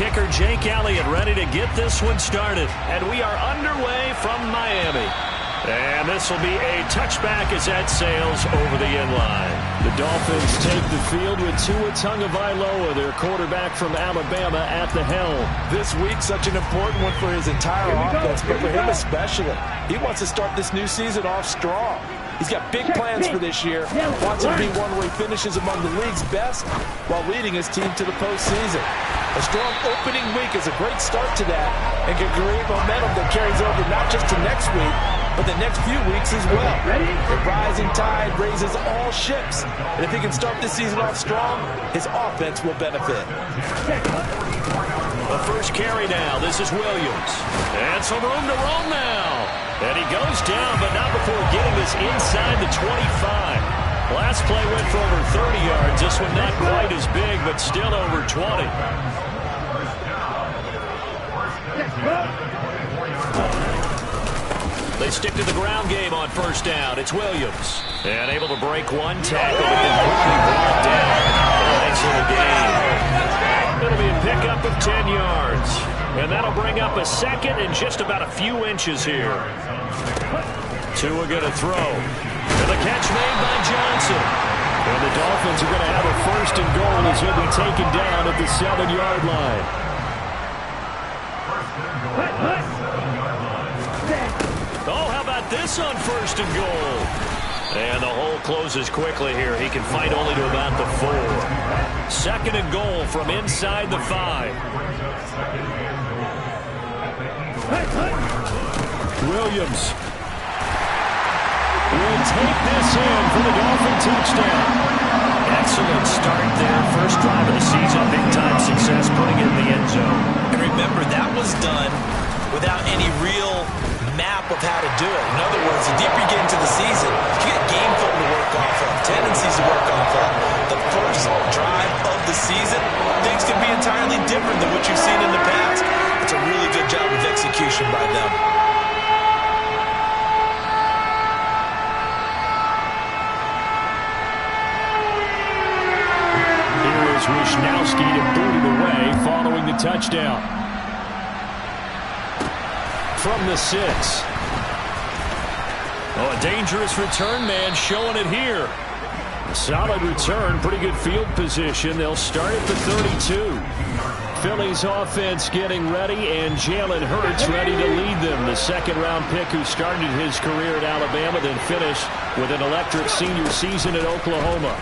kicker Jake Elliott ready to get this one started. And we are underway from Miami. And this will be a touchback as that sails over the end line. The Dolphins take the field with Tua Tagovailoa, their quarterback from Alabama, at the helm. This week, such an important one for his entire offense, but for him especially. He wants to start this new season off strong. He's got big plans for this year. Wants to be one where he finishes among the league's best while leading his team to the postseason. A strong opening week is a great start to that and can create momentum that carries over not just to next week, but the next few weeks as well. The rising tide raises all ships, and if he can start this season off strong, his offense will benefit. The first carry now. This is Williams. And some room to roam now. And he goes down, but not before getting this inside the 25. Last play went for over 30 yards. This one not quite as big, but still over 20. They stick to the ground game on first down. It's Williams. And able to break one tackle, but then quickly brought down. Nice little gain. It'll be a pickup of 10 yards. And that'll bring up a second and just about a few inches here. Tua going to throw. And the catch made by Johnson. And the Dolphins are going to have a first and goal as he'll be taken down at the 7-yard line. Oh, how about this on first and goal? And the hole closes quickly here. He can fight only to about the 4. Second and goal from inside the 5. Williams will take this in for the Dolphin touchdown. Excellent start there. First drive of the season. Big-time success putting it in the end zone. And remember, that was done without any real map of how to do it. In other words, the deeper you get into the season, you get game film to work off of, tendencies to work off of. The first drive of the season, things can be entirely different than what you've seen in the past. It's a really good job of execution by them. Here is Wisnowski to boot it away following the touchdown. From the 6. Oh, a dangerous return man showing it here. A solid return, pretty good field position. They'll start at the 32. Philly's offense getting ready, and Jalen Hurts ready to lead them. The second-round pick who started his career at Alabama, then finished with an electric senior season at Oklahoma.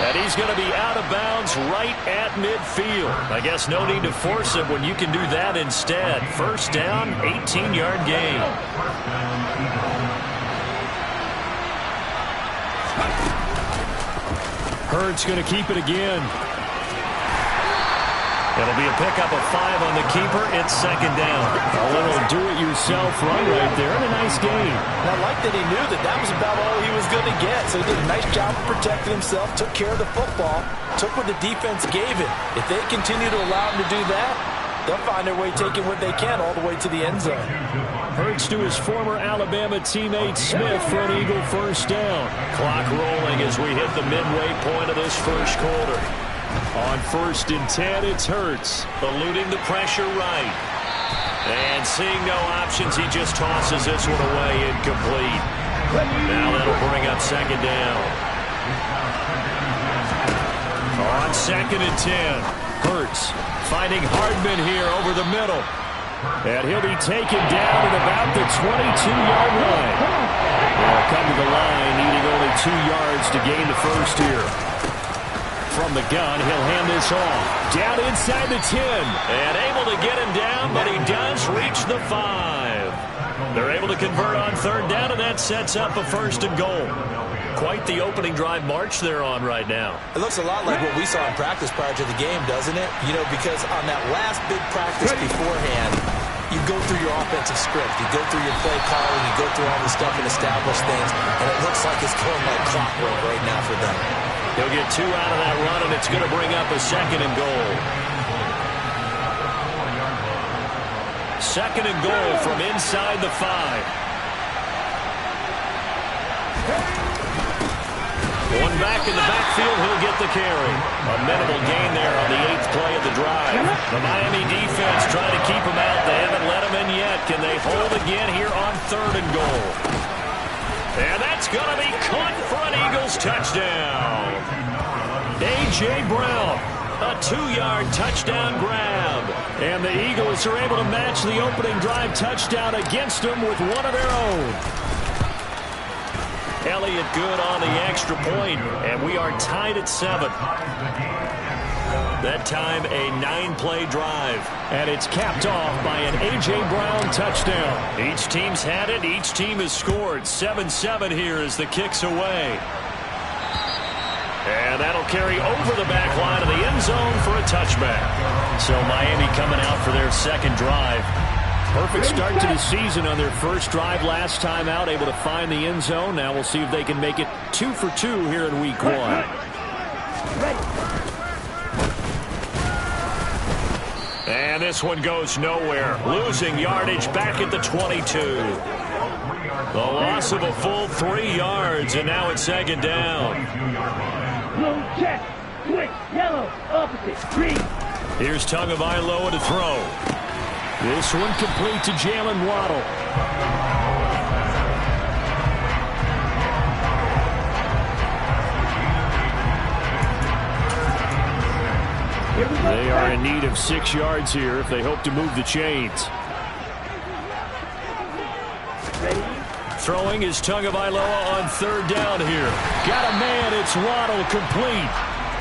And he's going to be out of bounds right at midfield. I guess no need to force it when you can do that instead. First down, 18-yard gain. Hurts going to keep it again. It'll be a pickup of 5 on the keeper. It's second down. A little do-it-yourself run right there, and a nice gain. And I like that he knew that that was about all he was going to get. So he did a nice job of protecting himself, took care of the football, took what the defense gave him. If they continue to allow him to do that, they'll find their way taking what they can all the way to the end zone. Hurts to his former Alabama teammate Smith for an Eagle first down. Clock rolling as we hit the midway point of this first quarter. On first and 10, it's Hurts. Eluding the pressure right. And seeing no options, he just tosses this one away incomplete. Now that'll bring up second down. On second and 10, Hurts finding Hardman here over the middle. And he'll be taken down at about the 22-yard line. They'll come to the line, needing only 2 yards to gain the first here. From the gun, he'll hand this off. Down inside the 10. And able to get him down, but he does reach the 5. They're able to convert on third down, and that sets up a first and goal. Quite the opening drive march they're on right now. It looks a lot like what we saw in practice prior to the game, doesn't it? You know, because on that last big practice beforehand, you go through your offensive script. You go through your play calling. You go through all the stuff and establish things. And it looks like it's going like clockwork right now for them. He'll get 2 out of that run, and it's going to bring up a second and goal. Second and goal from inside the 5. One back in the backfield, he'll get the carry. A minimal gain there on the 8th play of the drive. The Miami defense trying to keep him out. They haven't let him in yet. Can they hold again here on 3rd and goal? And that's going to be caught for an Eagles touchdown. A.J. Brown, a 2-yard touchdown grab. And the Eagles are able to match the opening drive touchdown against them with one of their own. Elliott good on the extra point, and we are tied at 7. That time a 9-play drive, and it's capped off by an A.J. Brown touchdown. Each team's had it. Each team has scored. 7-7 here as the kick's away. And that'll carry over the back line of the end zone for a touchback. So Miami coming out for their second drive. Perfect start to the season on their first drive last time out, able to find the end zone. Now we'll see if they can make it 2 for 2 here in week 1. And this one goes nowhere. Losing yardage back at the 22. The loss of a full 3 yards, and now it's 2nd down. Blue check, switch, yellow, opposite, green. Here's Tagovailoa to throw. This one complete to Jalen Waddle. They are in need of 6 yards here if they hope to move the chains. Throwing is Tagovailoa on 3rd down here. Got a man, it's Waddle, complete.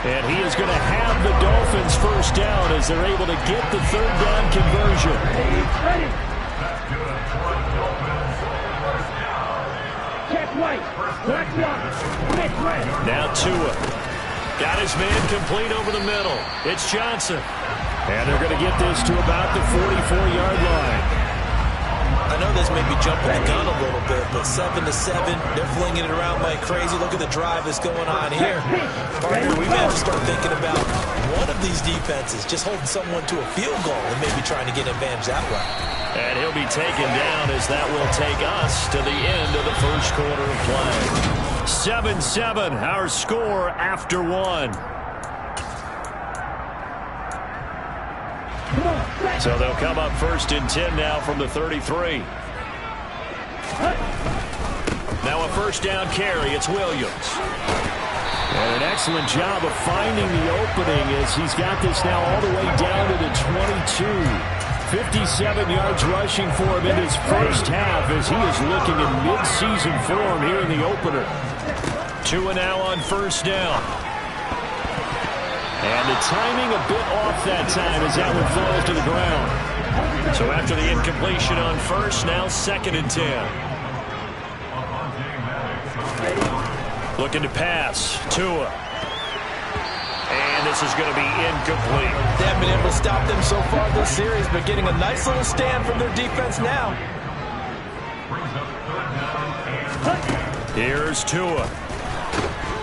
And he is going to have the Dolphins first down as they're able to get the 3rd down conversion. Check right, black block, mid right. Now Tua. Got his man complete over the middle. It's Johnson. And they're going to get this to about the 44-yard line. I know this may be jumping the gun a little bit, but 7-7, they're flinging it around like crazy. Look at the drive that's going on here. Partner, we may have to start thinking about one of these defenses just holding someone to a field goal and maybe trying to get an advantage that way. And he'll be taken down as that will take us to the end of the first quarter of play. 7-7, our score after 1. So they'll come up 1st and 10 now from the 33. Now a first down carry. It's Williams. And an excellent job of finding the opening as he's got this now all the way down to the 22. 57 yards rushing for him in his first half as he is looking in mid-season form here in the opener. Tua now on first down. And the timing a bit off that time as that one falls to the ground. So after the incompletion on first, now 2nd and 10. Looking to pass. Tua. And this is going to be incomplete. They haven't been able to stop them so far this series, but getting a nice little stand from their defense now. Here's Tua.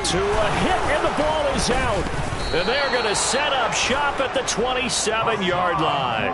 Tua hit, and the ball is out. And they're going to set up shop at the 27-yard line.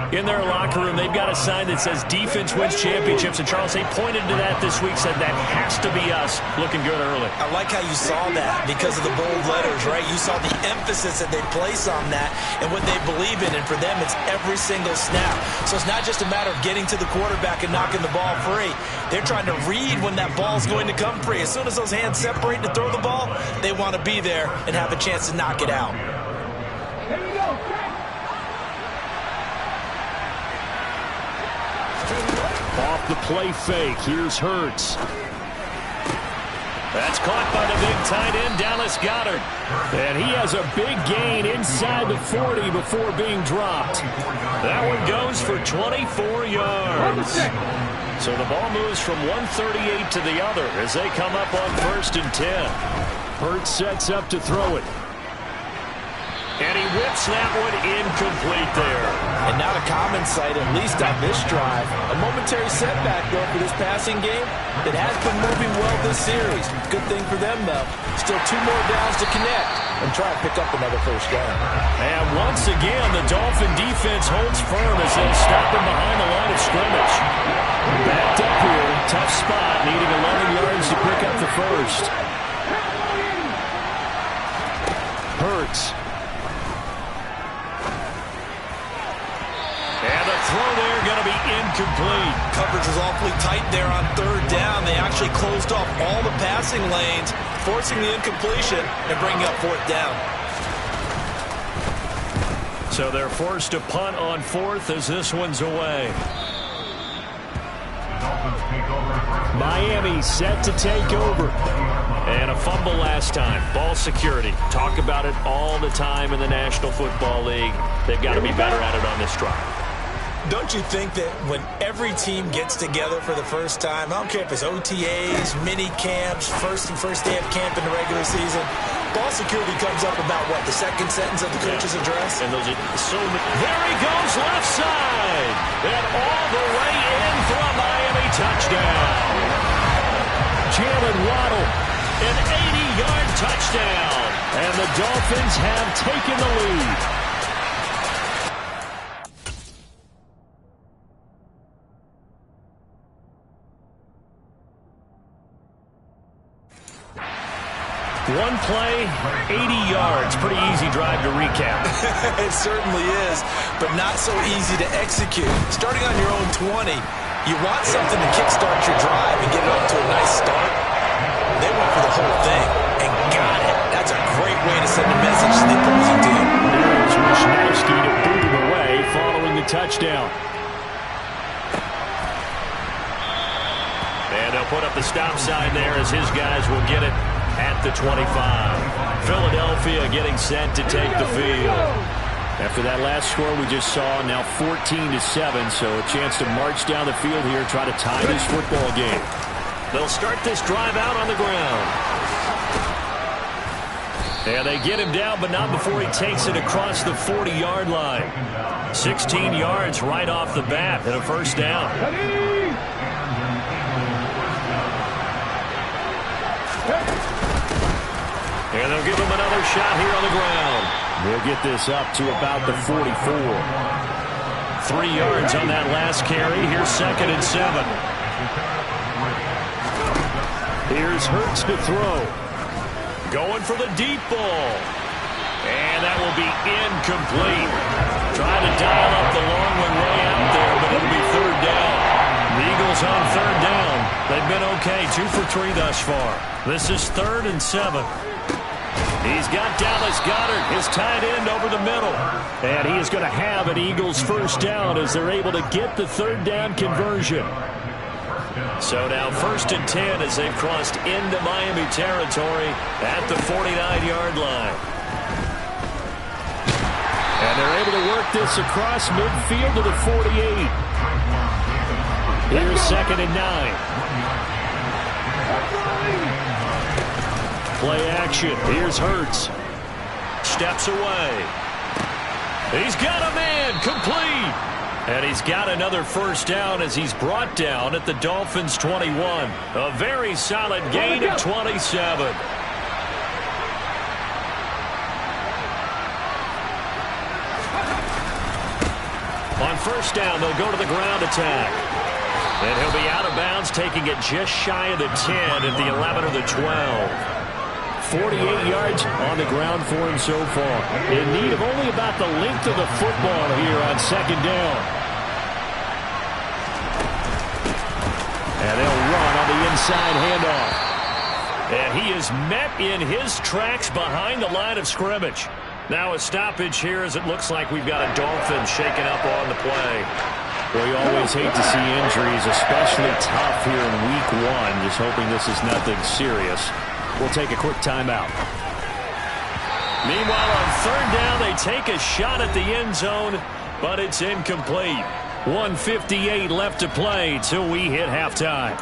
In their locker room, they've got a sign that says defense wins championships. And Charles, they pointed to that this week, said that has to be us. Looking good early. I like how you saw that because of the bold letters, right? You saw the emphasis that they place on that and what they believe in. And for them, it's every single snap. So it's not just a matter of getting to the quarterback and knocking the ball free. They're trying to read when that ball's going to come free. As soon as those hands separate to throw the ball, they want to be there and have a chance to knock it out. Off the play fake. Here's Hurts. That's caught by the big tight end, Dallas Goedert. And he has a big gain inside the 40 before being dropped. That one goes for 24 yards. So the ball moves from 138 to the other as they come up on 1st and 10. Hurts sets up to throw it. And he whips that one incomplete there. And not a common sight, at least on this drive. A momentary setback, though, for this passing game. It has been moving well this series. Good thing for them, though. Still 2 more downs to connect. and try and pick up another first down. And once again, the Dolphin defense holds firm as they stop him behind the line of scrimmage. Backed up here, tough spot, needing 11 yards to pick up the first. Hurts. And the throw there going to be incomplete. Coverage was awfully tight there on third down. They actually closed off all the passing lanes, forcing the incompletion and bringing up fourth down. So they're forced to punt on fourth as this one's away. Miami set to take over. And a fumble last time. Ball security. Talk about it all the time in the National Football League. They've got to be better at it on this drive. Don't you think that when every team gets together for the first time, I don't care if it's OTAs, mini camps, first day of camp in the regular season, ball security comes up about, what, the second sentence of the coach's address? And those are so there he goes, left side. And all the way in for a Miami touchdown. Jalen Waddle, an 80-yard touchdown. And the Dolphins have taken the lead. One play, 80 yards. Pretty easy drive to recap. It certainly is, but not so easy to execute. Starting on your own 20, you want something to kickstart your drive and get it off to a nice start. They went for the whole thing and got it. That's a great way to send a message to the opposing team. Here's Wishnowski to boot it away following the touchdown. And they'll put up the stop sign there as his guys will get it at the 25. Philadelphia getting set to take the field. After that last score we just saw, now 14-7, so a chance to march down the field here, try to tie this football game. They'll start this drive out on the ground. And they get him down, but not before he takes it across the 40-yard line. 16 yards right off the bat and a first down. And they'll give him another shot here on the ground. They'll get this up to about the 44. 3 yards on that last carry. Here's 2nd and 7. Here's Hurts to throw. Going for the deep ball. And that will be incomplete. Trying to dial up the long one way out there, but it'll be third down. The Eagles on third down. They've been okay, 2 for 3 thus far. This is 3rd and 7. He's got Dallas Goedert, his tight end, over the middle. And he is going to have an Eagles first down as they're able to get the third down conversion. So now 1st and 10 as they've crossed into Miami territory at the 49-yard line. And they're able to work this across midfield to the 48. Here's 2nd and 9. Play action. Here's Hurts. Steps away. He's got a man. Complete. And he's got another first down as he's brought down at the Dolphins' 21. A very solid gain of 27. On first down, they'll go to the ground attack. And he'll be out of bounds, taking it just shy of the 10 at the 11 or the 12. 48 yards on the ground for him so far. In need of only about the length of the football here on 2nd down. And they'll run on the inside handoff. And he is met in his tracks behind the line of scrimmage. Now a stoppage here as it looks like we've got a Dolphin shaken up on the play. Well, you always hate to see injuries, especially tough here in week 1. Just hoping this is nothing serious. We'll take a quick timeout. Meanwhile, on third down, they take a shot at the end zone, but it's incomplete. 1:58 left to play till we hit halftime.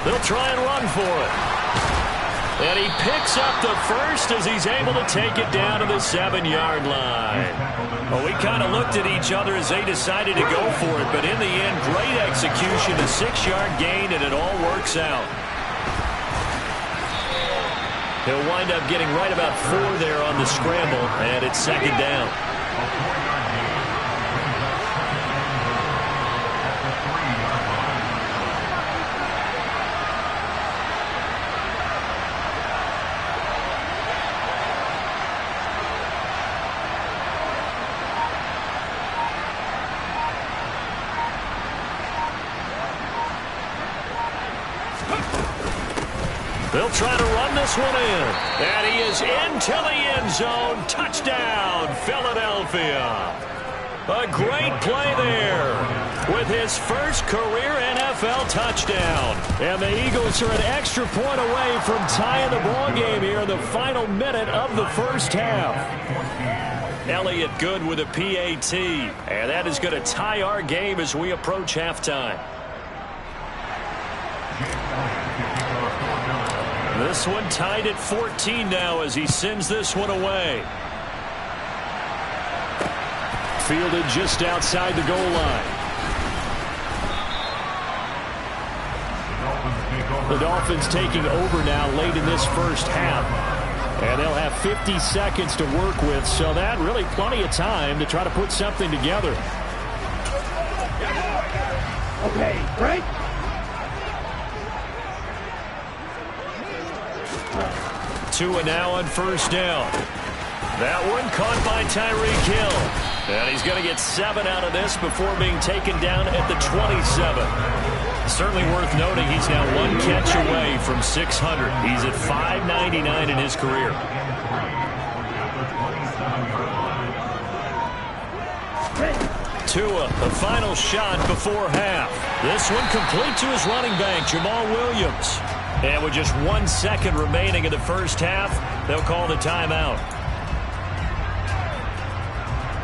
They'll try and run for it. And he picks up the first as he's able to take it down to the 7-yard line. Well, we kind of looked at each other as they decided to go for it, but in the end, great execution, a 6-yard gain, and it all works out. He'll wind up getting right about 4 there on the scramble, and it's 2nd down. They'll try to run this one in. And he is into the end zone. Touchdown, Philadelphia. A great play there with his first career NFL touchdown. And the Eagles are an extra point away from tying the ball game here in the final minute of the first half. Elliott good with a PAT. And that is going to tie our game as we approach halftime. This one tied at 14 now as he sends this one away. Fielded just outside the goal line. The Dolphins taking over now late in this first half. And they'll have 50 seconds to work with, so that really plenty of time to try to put something together. Okay, break. Tua now on first down. That one caught by Tyreek Hill. And he's going to get 7 out of this before being taken down at the 27. Certainly worth noting he's now 1 catch away from 600. He's at 599 in his career. Tua, the final shot before half. This one complete to his running back, Jamal Williams. And with just 1 second remaining in the first half, they'll call the timeout.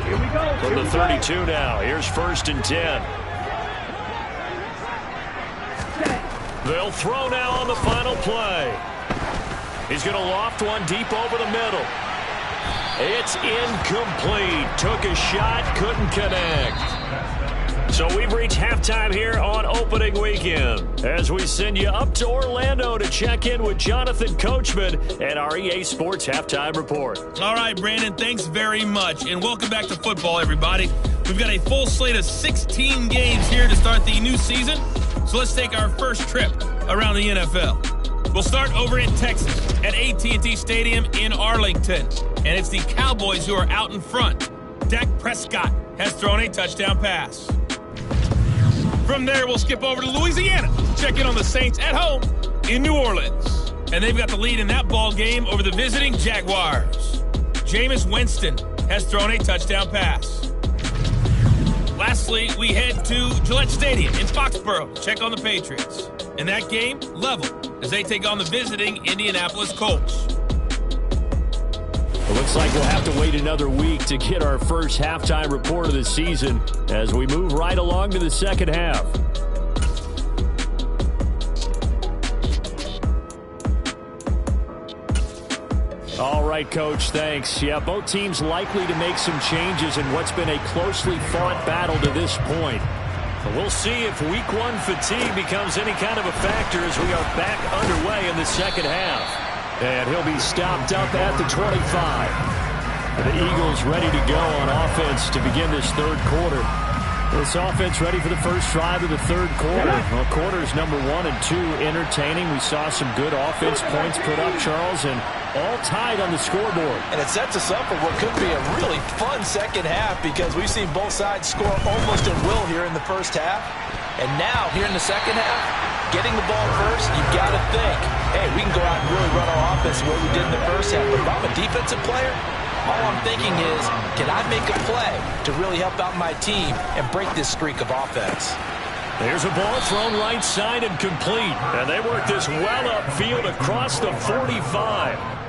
Here we go. From the 32 now, here's 1st and 10. They'll throw now on the final play. He's going to loft one deep over the middle. It's incomplete. Took a shot, couldn't connect. So we've reached halftime here on opening weekend as we send you up to Orlando to check in with Jonathan Coachman and our EA Sports Halftime Report. All right, Brandon, thanks very much, and welcome back to football, everybody. We've got a full slate of 16 games here to start the new season, so let's take our first trip around the NFL. We'll start over in Texas at AT&T Stadium in Arlington, and it's the Cowboys who are out in front. Dak Prescott has thrown a touchdown pass. From there, we'll skip over to Louisiana to check in on the Saints at home in New Orleans. And they've got the lead in that ball game over the visiting Jaguars. Jameis Winston has thrown a touchdown pass. Lastly, we head to Gillette Stadium in Foxborough to check on the Patriots. In that game, level as they take on the visiting Indianapolis Colts. It looks like we'll have to wait another week to get our first halftime report of the season as we move right along to the second half. All right, Coach, thanks. Yeah, both teams likely to make some changes in what's been a closely fought battle to this point. But we'll see if week 1 fatigue becomes any kind of a factor as we are back underway in the second half. And he'll be stopped up at the 25. The Eagles ready to go on offense to begin this third quarter. This offense ready for the first drive of the third quarter. Well, quarters number 1 and 2 entertaining. We saw some good offense points put up, Charles, and all tied on the scoreboard. And it sets us up for what could be a really fun second half because we've seen both sides score almost at will here in the first half. And now, here in the second half, getting the ball first, you've got to think, hey, we can go out and really run our offense the way we did in the first half. But if I'm a defensive player, all I'm thinking is, can I make a play to really help out my team and break this streak of offense? There's a ball thrown right side and complete. And they work this well upfield across the 45.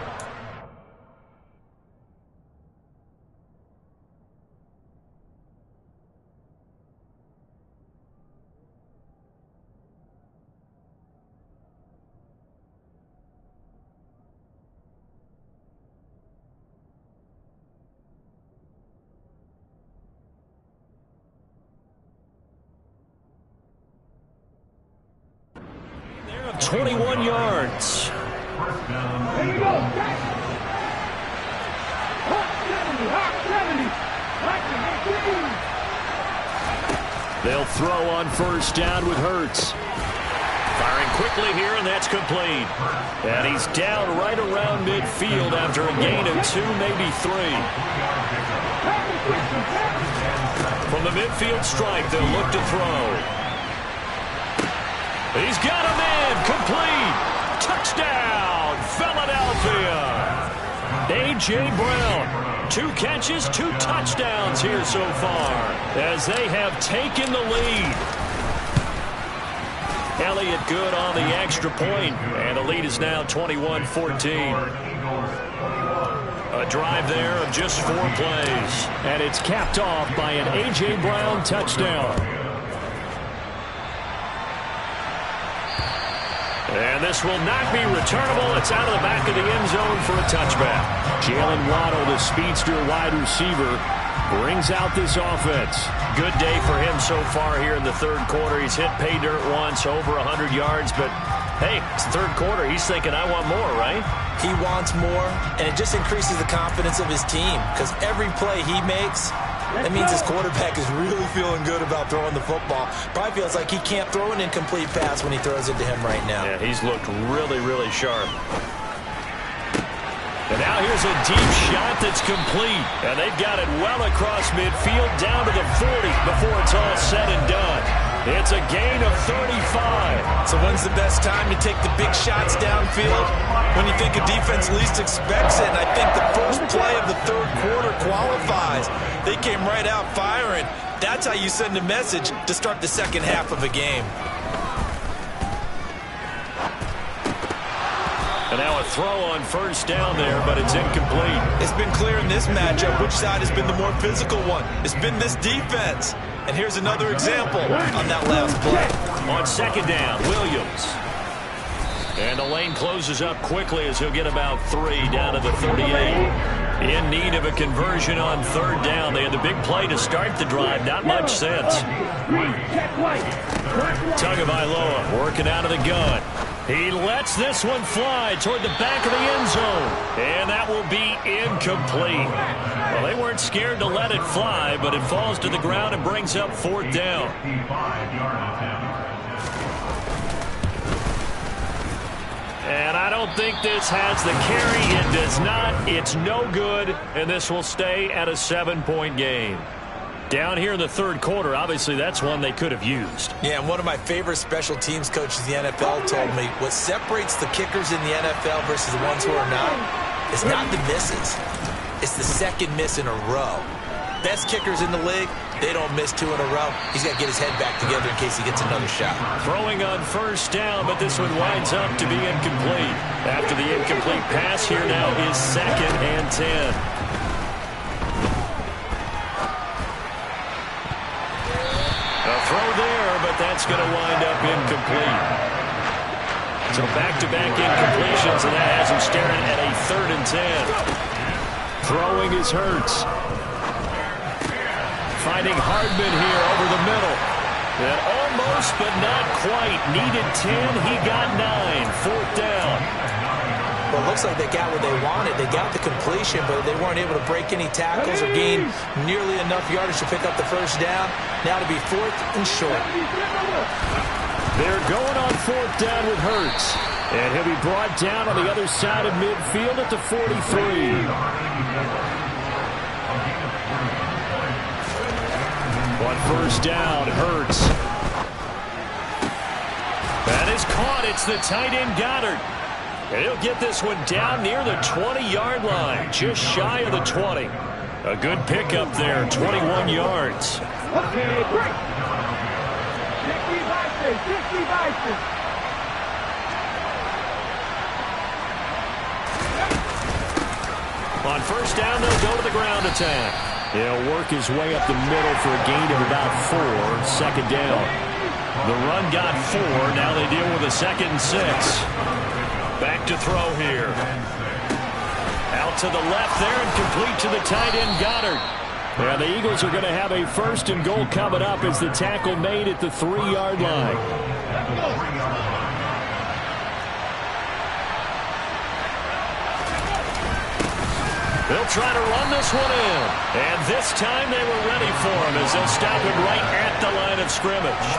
21 yards. Here you go. Hot 70. They'll throw on first down with Hurts. Firing quickly here, and that's complete. And he's down right around midfield after a gain of 2, maybe 3. From the midfield stripe, they'll look to throw. He's got him in. Complete. Touchdown, Philadelphia. A.J. Brown, 2 catches, 2 touchdowns here so far as they have taken the lead. Elliott good on the extra point, and the lead is now 21-14. A drive there of just 4 plays, and it's capped off by an A.J. Brown touchdown. And this will not be returnable. It's out of the back of the end zone for a touchback. Jalen Waddle, the speedster wide receiver, brings out this offense. Good day for him so far here in the third quarter. He's hit pay dirt once, over 100 yards. But, hey, it's the third quarter. He's thinking, I want more, right? He wants more, and it just increases the confidence of his team because every play he makes, that means his quarterback is really feeling good about throwing the football. Probably feels like he can't throw an incomplete pass when he throws it to him right now. Yeah, he's looked really, really sharp. And now here's a deep shot that's complete. And they've got it well across midfield down to the 40 before it's all said and done. It's a gain of 35. So when's the best time to take the big shots downfield? When you think a defense least expects it. And I think the first play of the third quarter qualifies. They came right out firing. That's how you send a message to start the second half of a game. And now a throw on first down there, but it's incomplete. It's been clear in this matchup which side has been the more physical one. It's been this defense. And here's another example on that last play. On second down, Williams. And the lane closes up quickly as he'll get about 3 down to the 38. In need of a conversion on third down. They had the big play to start the drive. Not much sense. Tagovailoa working out of the gun. He lets this one fly toward the back of the end zone. And that will be incomplete. Well, they weren't scared to let it fly, but it falls to the ground and brings up fourth down. And I don't think this has the carry. It does not. It's no good. And this will stay at a 7-point game. Down here in the third quarter, obviously that's one they could have used. Yeah, and one of my favorite special teams coaches in the NFL told me what separates the kickers in the NFL versus the ones who are not is not the misses. It's the second miss in a row. Best kickers in the league, they don't miss 2 in a row. He's got to get his head back together in case he gets another shot. Throwing on first down, but this one winds up to be incomplete. After the incomplete pass, here now is 2nd and 10. A throw there, but that's going to wind up incomplete. So back-to-back incompletions, and that has him staring at a 3rd and 10. Throwing is Hurts. Finding Hardman here over the middle. And almost, but not quite. Needed 10. He got 9. 4th down. Well, it looks like they got what they wanted. They got the completion, but they weren't able to break any tackles or gain nearly enough yardage to pick up the first down. Now to be 4th and short. They're going on 4th down with Hurts. And he'll be brought down on the other side of midfield at the 43. On first down, Hurts. That is caught. It's the tight end Goddard. And he'll get this one down near the 20-yard line, just shy of the 20. A good pickup there, 21 yards. Okay, break. 60 Bison. On first down, they'll go to the ground attack. He'll work his way up the middle for a gain of about 4. 2nd down. The run got 4. Now they deal with a 2nd and 6. Back to throw here. Out to the left there and complete to the tight end Goddard. And the Eagles are going to have a 1st and goal coming up as the tackle made at the 3-yard line. They'll try to run this one in. And this time they were ready for him as they'll stop him right at the line of scrimmage.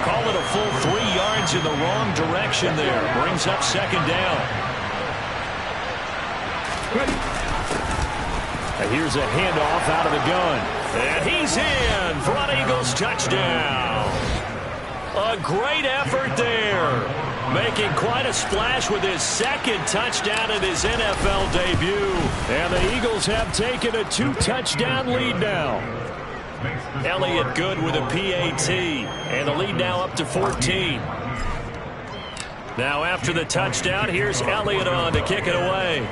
Call it a full 3 yards in the wrong direction there. Brings up second down. And here's a handoff out of the gun. And he's in for an Eagles touchdown. A great effort there. Making quite a splash with his second touchdown in his NFL debut. And the Eagles have taken a 2-touchdown lead now. Elliott good with a PAT. And the lead now up to 14. Now after the touchdown, here's Elliott on to kick it away.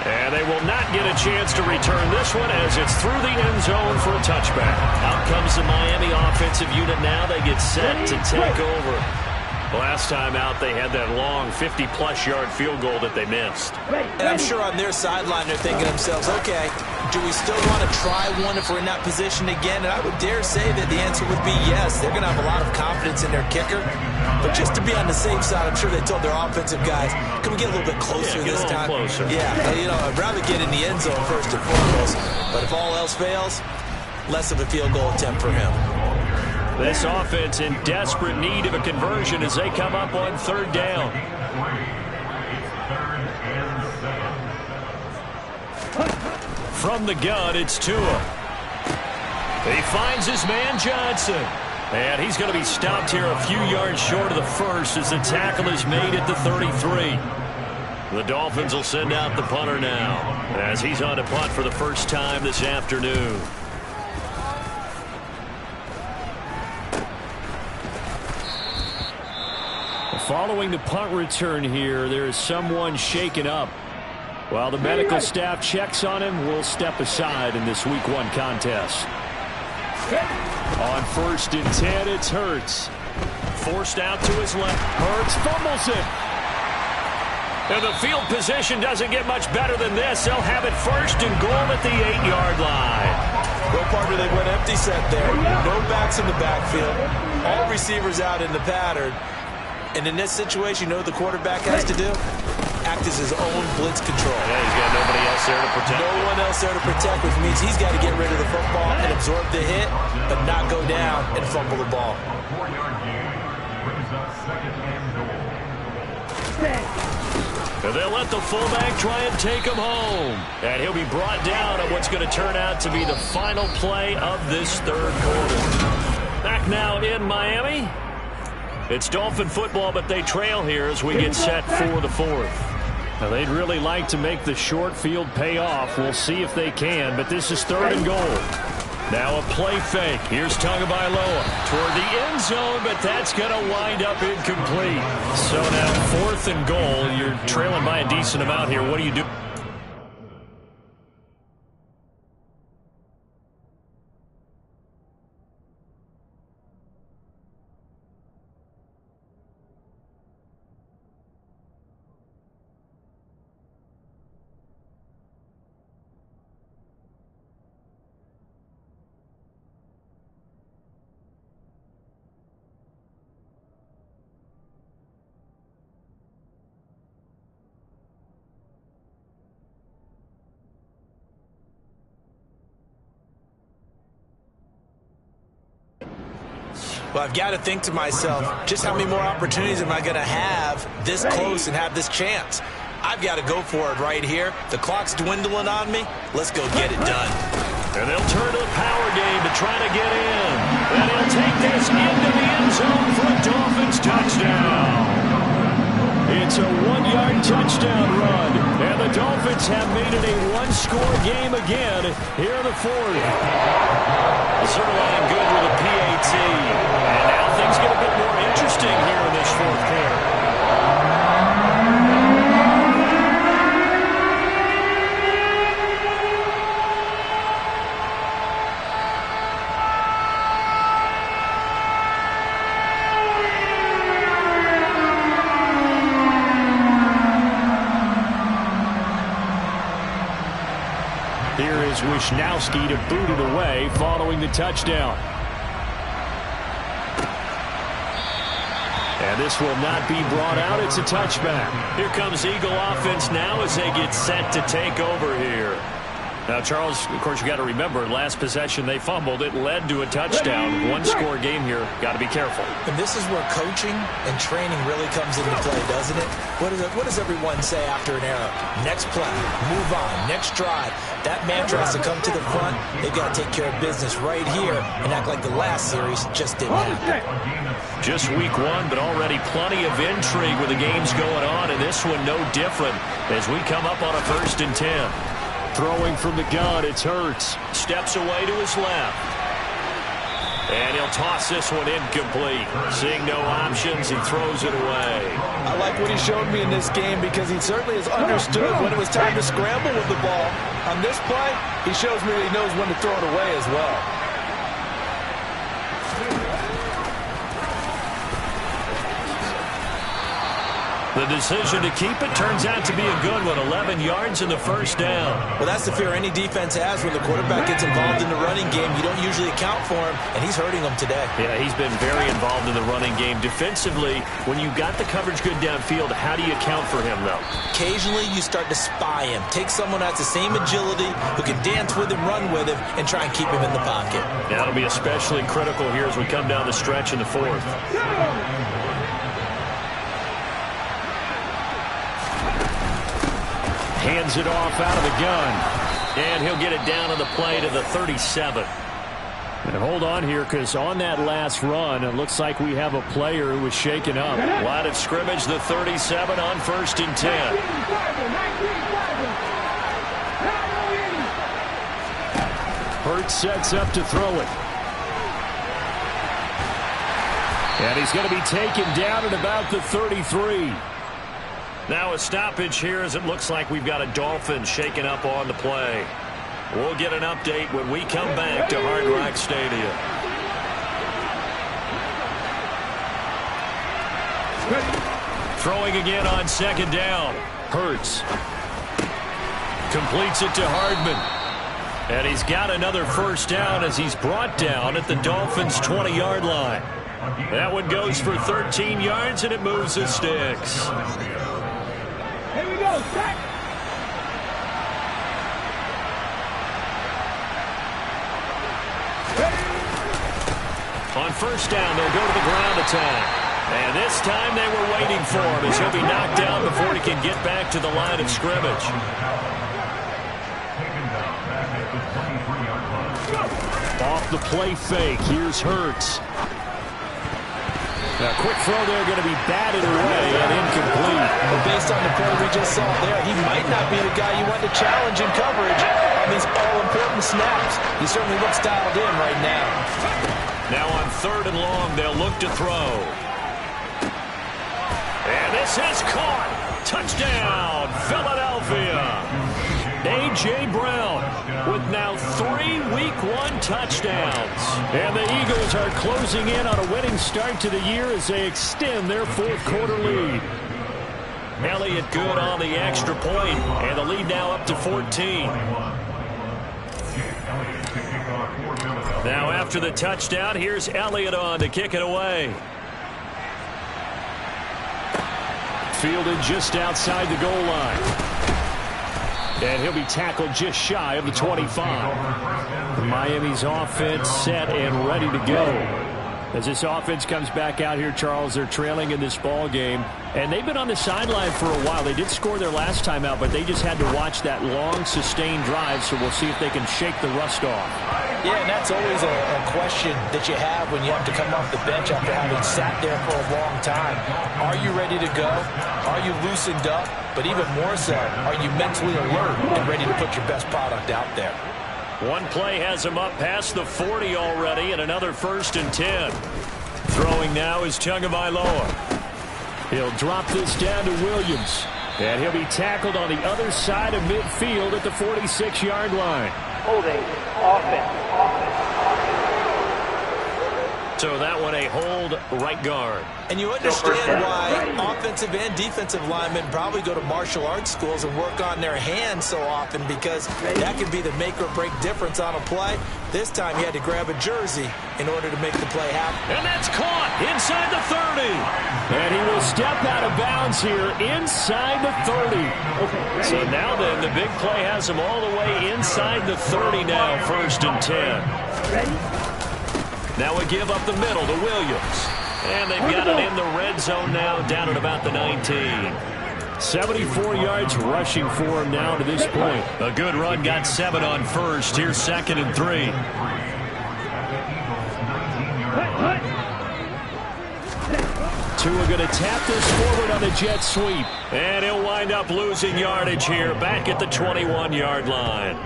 And they will not get a chance to return this one as it's through the end zone for a touchback. Out comes the Miami offensive unit now. They get set to take over. Last time out, they had that long 50-plus yard field goal that they missed. And I'm sure on their sideline they're thinking to themselves, okay, do we still want to try one if we're in that position again? And I would dare say that the answer would be yes. They're going to have a lot of confidence in their kicker. But just to be on the safe side, I'm sure they told their offensive guys, can we get a little bit closer this time? Closer. Yeah, I'd rather get in the end zone first and foremost. But if all else fails, less of a field goal attempt for him. This offense in desperate need of a conversion as they come up on third down. From the gun, it's Tua. He finds his man Johnson. And he's going to be stopped here a few yards short of the first as the tackle is made at the 33. The Dolphins will send out the punter now as he's on to punt for the first time this afternoon. Following the punt return here, there is someone shaken up. While the medical staff checks on him, we'll step aside in this Week 1 contest. On 1st and 10, it's Hurts. Forced out to his left. Hurts fumbles it. And the field position doesn't get much better than this. They'll have it 1st and goal at the 8-yard line. Well, partner, they went empty set there. No backs in the backfield. All receivers out in the pattern. And in this situation, you know what the quarterback has to do? Act as his own blitz control. Yeah, he's got nobody else there to protect. No one else there to protect, which means he's got to get rid of the football and absorb the hit, but not go down and fumble the ball. And they'll let the fullback try and take him home. And he'll be brought down at what's going to turn out to be the final play of this third quarter. Back now in Miami. It's Dolphin football, but they trail here as we get set for the fourth. Now, they'd really like to make the short field pay off. We'll see if they can, but this is 3rd and goal. Now a play fake. Here's Tagovailoa toward the end zone, but that's going to wind up incomplete. So now 4th and goal. You're trailing by a decent amount here. What do you do? Well, I've got to think to myself, just how many more opportunities am I going to have this close and have this chance? I've got to go for it right here. The clock's dwindling on me. Let's go get it done. And they'll turn to the power game to try to get in. And he'll take this into the end zone for a Dolphins touchdown. It's a 1-yard touchdown run. And the Dolphins have made it a 1-score game again here in the fourth. Zerline good with a PAT. And now things get a bit more interesting here in this fourth quarter. Here is Wisnowski to boot it away following the touchdown. And this will not be brought out. It's a touchback. Here comes Eagle offense now as they get set to take over here. Now, Charles, of course, you got to remember, last possession they fumbled. It led to a touchdown. One-score game here. Got to be careful. And this is where coaching and training really comes into play, doesn't it? What does everyone say after an error? Next play, move on, next drive. That mantra has to come to the front. They've got to take care of business right here and act like the last series just didn't happen. Just week one, but already plenty of intrigue with the games going on, and this one no different as we come up on a 1st and 10. Throwing from the gun, it's Hurts. Steps away to his left. And he'll toss this one incomplete. Seeing no options, he throws it away. I like what he showed me in this game because he certainly has understood when it was time to scramble with the ball. On this play, he shows me that he knows when to throw it away as well. The decision to keep it turns out to be a good one. 11 yards in the first down. Well, that's the fear any defense has when the quarterback gets involved in the running game. You don't usually account for him, and he's hurting them today. Yeah, he's been very involved in the running game. Defensively, when you got the coverage good downfield, how do you account for him, though? Occasionally, you start to spy him. Take someone who has the same agility, who can dance with him, run with him, and try and keep him in the pocket. That'll be especially critical here as we come down the stretch in the 4th. Hands it off out of the gun. And he'll get it down on the play to the 37. And hold on here, because on that last run, it looks like we have a player who was shaken up. Line of scrimmage, the 37 on 1st and 10. Hurts sets up to throw it. And he's going to be taken down at about the 33. Now a stoppage here as it looks like we've got a Dolphin shaken up on the play. We'll get an update when we come back to Hard Rock Stadium. Throwing again on 2nd down. Hurts. Completes it to Hardman. And he's got another 1st down as he's brought down at the Dolphins' 20-yard line. That one goes for 13 yards and it moves the sticks. Here we go, sack. On 1st down, they'll go to the ground attack. And this time they were waiting for him as he'll be knocked down before he can get back to the line of scrimmage. Off the play fake, here's Hurts. Now, quick throw there, going to be batted away and incomplete. But based on the play we just saw there, he might not be the guy you want to challenge in coverage on these all-important snaps. He certainly looks dialed in right now. Now on 3rd and long, they'll look to throw. And this is caught. Touchdown, Philadelphia. A.J. Brown with now 3 Week 1 touchdowns. And the Eagles are closing in on a winning start to the year as they extend their 4th quarter lead. Elliott good on the extra point, and the lead now up to 14. Now after the touchdown, here's Elliott on to kick it away. Fielded just outside the goal line. And he'll be tackled just shy of the 25. Miami's offense set and ready to go. As this offense comes back out here, Charles, they're trailing in this ball game. And they've been on the sideline for a while. They did score their last time out, but they just had to watch that long, sustained drive. So we'll see if they can shake the rust off. Yeah, and that's always a question that you have when you have to come off the bench after having sat there for a long time. Are you ready to go? Are you loosened up? But even more so, are you mentally alert and ready to put your best product out there? One play has him up past the 40 already, and another 1st and 10. Throwing now is Tagovailoa. He'll drop this down to Williams. And he'll be tackled on the other side of midfield at the 46-yard line. Holding, offense. So that one a hold right guard. And you understand why offensive and defensive linemen probably go to martial arts schools and work on their hands so often, because that could be the make or break difference on a play. This time he had to grab a jersey in order to make the play happen. And that's caught inside the 30. And he will step out of bounds here inside the 30. So now then, the big play has him all the way inside the 30 now, 1st and 10. Now we give up the middle to Williams. And they've got it in the red zone now, down at about the 19. 74 yards rushing for him now to this point. A good run, got 7 on 1st. Here's 2nd and 3. Tua going to tap this forward on the jet sweep. And he'll wind up losing yardage here, back at the 21-yard line.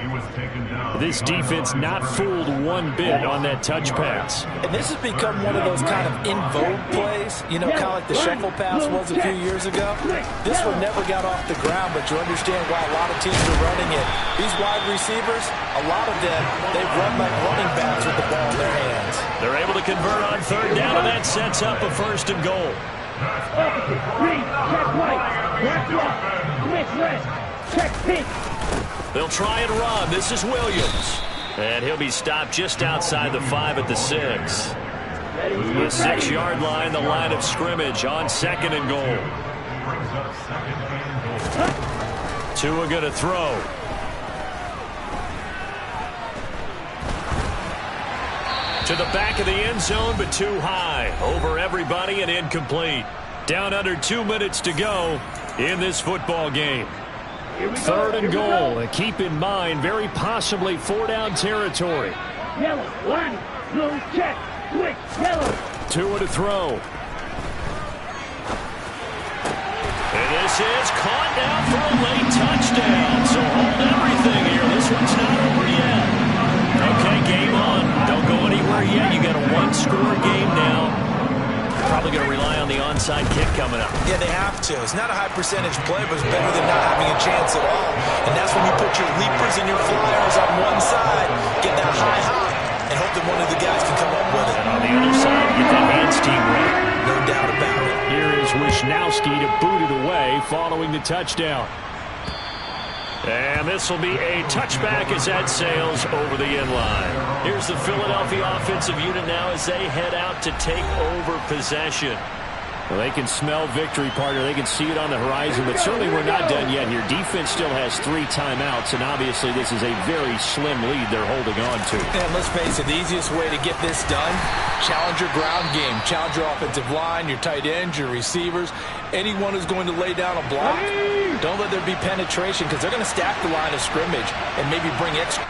This defense not fooled one bit on that touch pass. And this has become one of those kind of in vogue plays, you know, kind of like the shuffle pass was a few years ago. This one never got off the ground, but you understand why a lot of teams are running it. These wide receivers, a lot of them, they run like running backs with the ball in their hands. They're able to convert on 3rd down, and that sets up a 1st and goal. They'll try and run. This is Williams. And he'll be stopped just outside the 5 at the 6. The 6-yard line, the line of scrimmage on 2nd and goal. Tua going to throw. To the back of the end zone, but too high. Over everybody and incomplete. Down under 2 minutes to go in this football game. 3rd and goal. And keep in mind, very possibly 4-down territory. Yellow, line, blue, check, switch, yellow. Tua to throw. And this is caught now for a late touchdown. So hold everything here. This one's not over yet. Okay, game on. Don't go anywhere yet. You got a 1-score game now. Probably going to rely on the onside kick coming up. Yeah, they have to. It's not a high percentage play, but it's better than not having a chance at all. And that's when you put your leapers and your flyers on one side, get that high hop, and hope that one of the guys can come up with it. And on the other side, get that hands team right. No doubt about it. Here is Wisnowski to boot it away following the touchdown. And this will be a touchback as that sails over the end line. Here's the Philadelphia offensive unit now as they head out to take over possession. Well, they can smell victory, partner. They can see it on the horizon, but certainly we're not done yet here. Defense still has 3 timeouts, and obviously this is a very slim lead they're holding on to. And let's face it, the easiest way to get this done, challenge your ground game. Challenge your offensive line, your tight ends, your receivers. Anyone who's going to lay down a block, don't let there be penetration, because they're going to stack the line of scrimmage and maybe bring extra.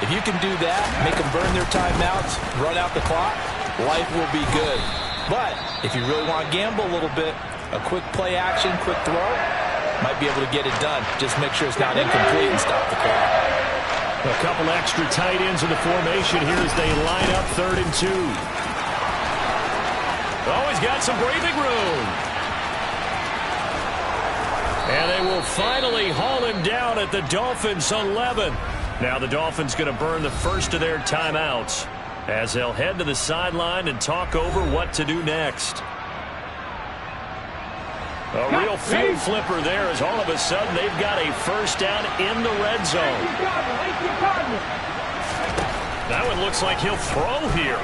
If you can do that, make them burn their timeouts, run out the clock, life will be good. But if you really want to gamble a little bit, a quick play action, quick throw, might be able to get it done. Just make sure it's not incomplete and stop the clock. A couple extra tight ends in the formation here as they line up 3rd and 2. Oh, he's got some breathing room. And they will finally haul him down at the Dolphins 11. Now the Dolphins going to burn the first of their timeouts as they'll head to the sideline and talk over what to do next. A real field flipper there as all of a sudden they've got a 1st down in the red zone. That one looks like he'll throw here.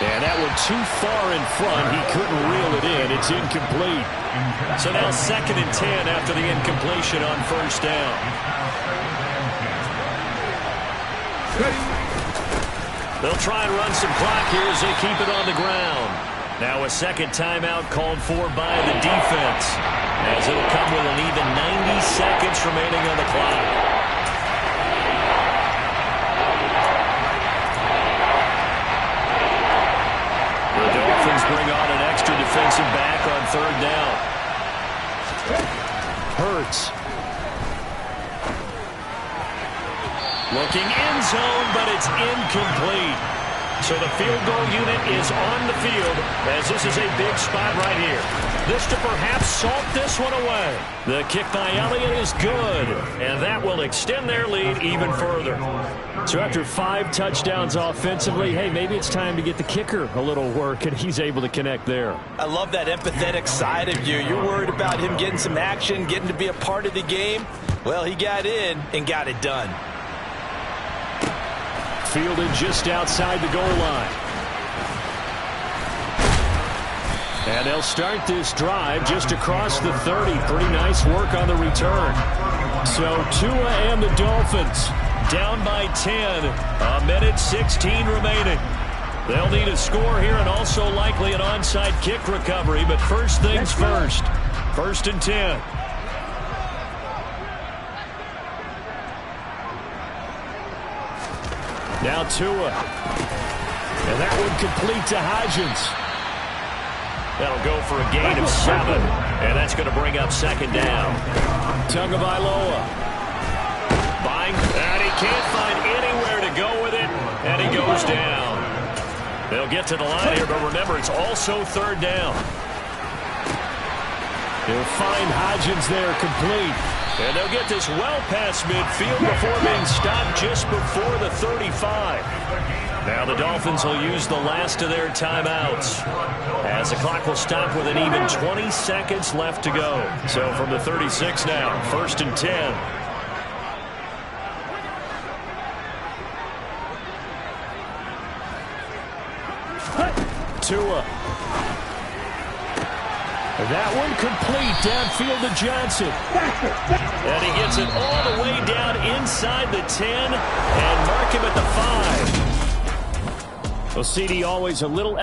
And that one too far in front. He couldn't reel it in. It's incomplete. So now 2nd and 10 after the incompletion on 1st down. They'll try and run some clock here as they keep it on the ground. Now a 2nd timeout called for by the defense, as it'll come with an even 90 seconds remaining on the clock. The Dolphins bring on an extra defensive back on 3rd down. Hurts. Looking end zone, but it's incomplete. So the field goal unit is on the field as this is a big spot right here. This to perhaps salt this one away. The kick by Elliott is good, and that will extend their lead even further. So after 5 touchdowns offensively, hey, maybe it's time to get the kicker a little work, and he's able to connect there. I love that empathetic side of you. You're worried about him getting some action, getting to be a part of the game. Well, he got in and got it done. Fielded just outside the goal line. And they'll start this drive just across the 30. Pretty nice work on the return. So Tua and the Dolphins down by 10. A minute 16 remaining. They'll need a score here and also likely an onside kick recovery. But first things first. 1st and 10. Now Tua. And that one complete to Hodgins. That'll go for a gain of 7. And that's going to bring up 2nd down. Tagovailoa. Buying. And he can't find anywhere to go with it. And he goes down. They'll get to the line here, but remember, it's also 3rd down. They'll find Hodgins there complete. And they'll get this well past midfield before being stopped just before the 35. Now the Dolphins will use the last of their timeouts as the clock will stop with an even 20 seconds left to go. So from the 36 now, 1st and 10. Tua. That one complete downfield to Johnson. And he gets it all the way down inside the 10 and mark him at the 5. Well, CD always a little